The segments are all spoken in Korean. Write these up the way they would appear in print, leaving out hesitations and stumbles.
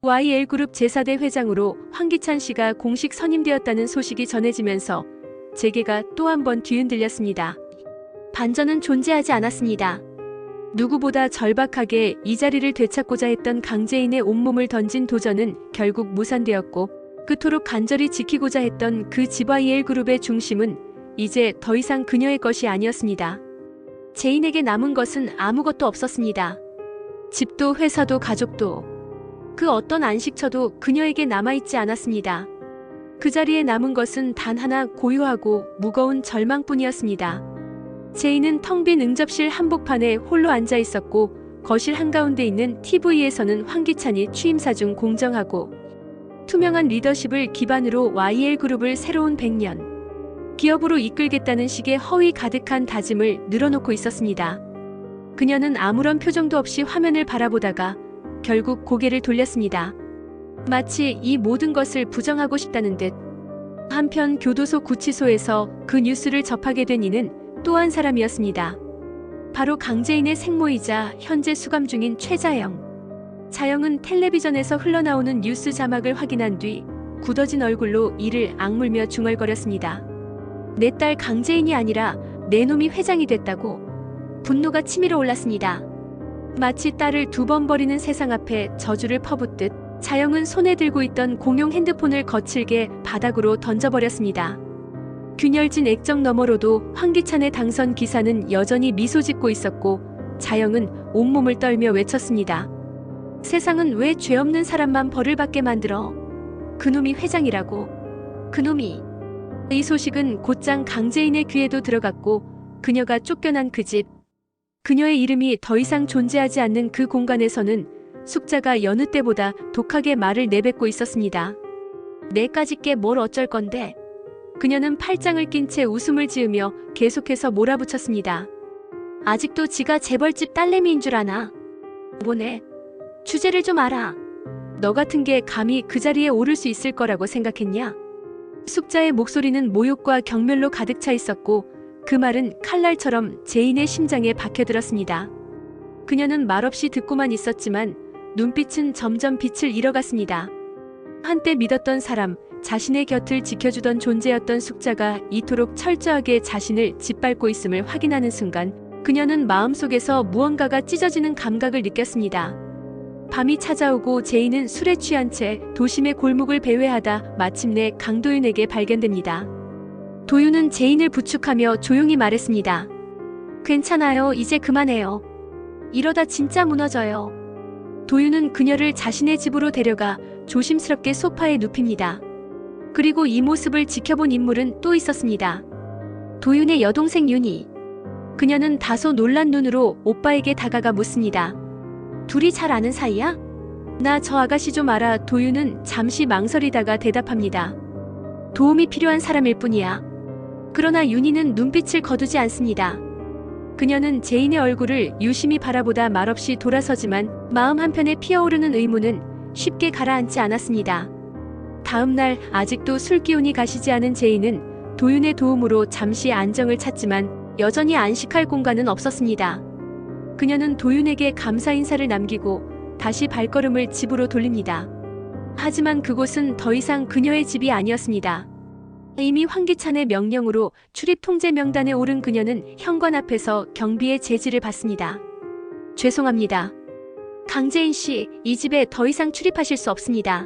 YL그룹 제4대 회장으로 황기찬 씨가 공식 선임되었다는 소식이 전해지면서 재계가 또 한 번 뒤흔들렸습니다. 반전은 존재하지 않았습니다. 누구보다 절박하게 이 자리를 되찾고자 했던 강재인의 온몸을 던진 도전은 결국 무산되었고, 그토록 간절히 지키고자 했던 그 집 YL그룹의 중심은 이제 더 이상 그녀의 것이 아니었습니다. 재인에게 남은 것은 아무것도 없었습니다. 집도 회사도 가족도 그 어떤 안식처도 그녀에게 남아있지 않았습니다. 그 자리에 남은 것은 단 하나 고요하고 무거운 절망뿐이었습니다. 재인은 텅 빈 응접실 한복판에 홀로 앉아 있었고, 거실 한가운데 있는 TV에서는 황기찬이 취임사 중 공정하고 투명한 리더십을 기반으로 YL그룹을 새로운 100년 기업으로 이끌겠다는 식의 허위 가득한 다짐을 늘어놓고 있었습니다. 그녀는 아무런 표정도 없이 화면을 바라보다가 결국 고개를 돌렸습니다. 마치 이 모든 것을 부정하고 싶다는 듯. 한편 교도소 구치소에서 그 뉴스를 접하게 된 이는 또 한 사람이었습니다. 바로 강재인의 생모이자 현재 수감 중인 최자영. 자영은 텔레비전에서 흘러나오는 뉴스 자막을 확인한 뒤 굳어진 얼굴로 이를 악물며 중얼거렸습니다. 내 딸 강재인이 아니라 내 놈이 회장이 됐다고. 분노가 치밀어 올랐습니다. 마치 딸을 2번 버리는 세상 앞에 저주를 퍼붓듯 자영은 손에 들고 있던 공용 핸드폰을 거칠게 바닥으로 던져버렸습니다. 균열진 액정 너머로도 황기찬의 당선 기사는 여전히 미소 짓고 있었고, 자영은 온몸을 떨며 외쳤습니다. 세상은 왜 죄 없는 사람만 벌을 받게 만들어? 그놈이 회장이라고. 그놈이. 이 소식은 곧장 강재인의 귀에도 들어갔고, 그녀가 쫓겨난 그 집, 그녀의 이름이 더 이상 존재하지 않는 그 공간에서는 숙자가 여느 때보다 독하게 말을 내뱉고 있었습니다. 내까짓 게 뭘 어쩔 건데? 그녀는 팔짱을 낀 채 웃음을 지으며 계속해서 몰아붙였습니다. 아직도 지가 재벌집 딸내미인 줄 아나? 뭐네? 주제를 좀 알아. 너 같은 게 감히 그 자리에 오를 수 있을 거라고 생각했냐? 숙자의 목소리는 모욕과 경멸로 가득 차 있었고, 그 말은 칼날처럼 재인의 심장에 박혀들었습니다. 그녀는 말없이 듣고만 있었지만 눈빛은 점점 빛을 잃어갔습니다. 한때 믿었던 사람, 자신의 곁을 지켜주던 존재였던 숙자가 이토록 철저하게 자신을 짓밟고 있음을 확인하는 순간 그녀는 마음속에서 무언가가 찢어지는 감각을 느꼈습니다. 밤이 찾아오고 재인은 술에 취한 채 도심의 골목을 배회하다 마침내 강도윤에게 발견됩니다. 도윤은 재인을 부축하며 조용히 말했습니다. 괜찮아요. 이제 그만해요. 이러다 진짜 무너져요. 도윤은 그녀를 자신의 집으로 데려가 조심스럽게 소파에 눕힙니다. 그리고 이 모습을 지켜본 인물은 또 있었습니다. 도윤의 여동생 윤희. 그녀는 다소 놀란 눈으로 오빠에게 다가가 묻습니다. 둘이 잘 아는 사이야? 나 저 아가씨 좀 알아. 도윤은 잠시 망설이다가 대답합니다. 도움이 필요한 사람일 뿐이야. 그러나 윤희는 눈빛을 거두지 않습니다. 그녀는 재인의 얼굴을 유심히 바라보다 말없이 돌아서지만 마음 한편에 피어오르는 의문은 쉽게 가라앉지 않았습니다. 다음 날 아직도 술기운이 가시지 않은 재인은 도윤의 도움으로 잠시 안정을 찾지만 여전히 안식할 공간은 없었습니다. 그녀는 도윤에게 감사 인사를 남기고 다시 발걸음을 집으로 돌립니다. 하지만 그곳은 더 이상 그녀의 집이 아니었습니다. 이미 황기찬의 명령으로 출입 통제 명단에 오른 그녀는 현관 앞에서 경비의 제지를 받습니다. 죄송합니다. 강재인 씨, 이 집에 더 이상 출입하실 수 없습니다.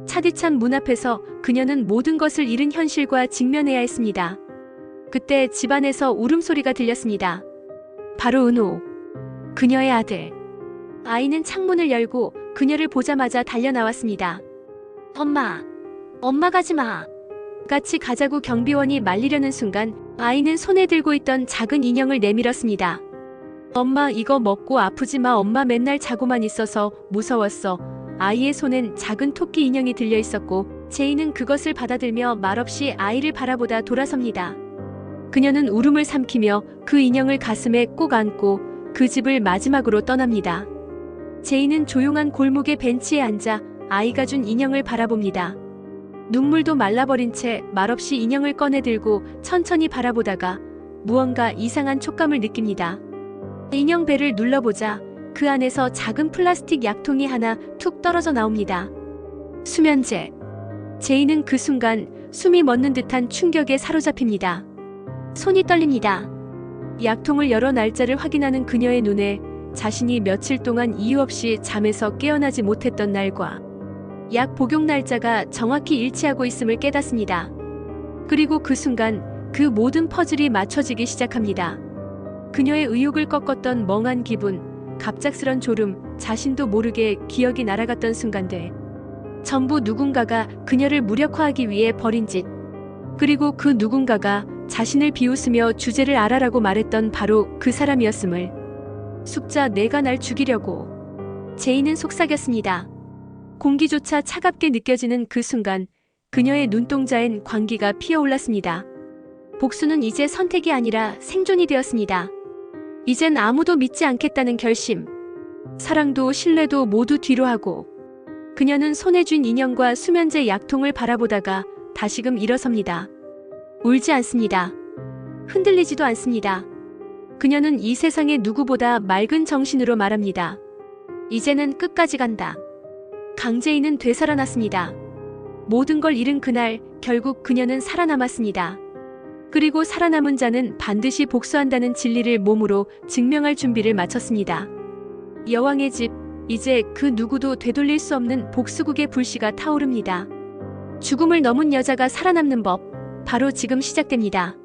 차디찬 문 앞에서 그녀는 모든 것을 잃은 현실과 직면해야 했습니다. 그때 집안에서 울음소리가 들렸습니다. 바로 은호, 그녀의 아들. 아이는 창문을 열고 그녀를 보자마자 달려나왔습니다. 엄마 가지 마. 같이 가자고 경비원이 말리려는 순간 아이는 손에 들고 있던 작은 인형을 내밀었습니다. 엄마 이거 먹고 아프지 마. 엄마 맨날 자고만 있어서 무서웠어. 아이의 손엔 작은 토끼 인형이 들려 있었고 재인은 그것을 받아들며 말없이 아이를 바라보다 돌아섭니다. 그녀는 울음을 삼키며 그 인형을 가슴에 꼭 안고 그 집을 마지막으로 떠납니다. 재인은 조용한 골목의 벤치에 앉아 아이가 준 인형을 바라봅니다. 눈물도 말라버린 채 말없이 인형을 꺼내 들고 천천히 바라보다가 무언가 이상한 촉감을 느낍니다. 인형 배를 눌러보자 그 안에서 작은 플라스틱 약통이 하나 툭 떨어져 나옵니다. 수면제. 제이는 그 순간 숨이 멎는 듯한 충격에 사로잡힙니다. 손이 떨립니다. 약통을 열어 날짜를 확인하는 그녀의 눈에 자신이 며칠 동안 이유 없이 잠에서 깨어나지 못했던 날과 약 복용 날짜가 정확히 일치하고 있음을 깨닫습니다. 그리고 그 순간 그 모든 퍼즐이 맞춰지기 시작합니다. 그녀의 의욕을 꺾었던 멍한 기분, 갑작스런 졸음, 자신도 모르게 기억이 날아갔던 순간들. 전부 누군가가 그녀를 무력화하기 위해 벌인 짓. 그리고 그 누군가가 자신을 비웃으며 주제를 알아라고 말했던 바로 그 사람이었음을. 숙자, 내가 날 죽이려고. 제이는 속삭였습니다. 공기조차 차갑게 느껴지는 그 순간 그녀의 눈동자엔 광기가 피어올랐습니다. 복수는 이제 선택이 아니라 생존이 되었습니다. 이젠 아무도 믿지 않겠다는 결심. 사랑도 신뢰도 모두 뒤로 하고 그녀는 손에 쥔 인형과 수면제 약통을 바라보다가 다시금 일어섭니다. 울지 않습니다. 흔들리지도 않습니다. 그녀는 이 세상의 누구보다 맑은 정신으로 말합니다. 이제는 끝까지 간다. 강제인은 되살아났습니다. 모든 걸 잃은 그날 결국 그녀는 살아남았습니다. 그리고 살아남은 자는 반드시 복수한다는 진리를 몸으로 증명할 준비를 마쳤습니다. 여왕의 집, 이제 그 누구도 되돌릴 수 없는 복수국의 불씨가 타오릅니다. 죽음을 넘은 여자가 살아남는 법, 바로 지금 시작됩니다.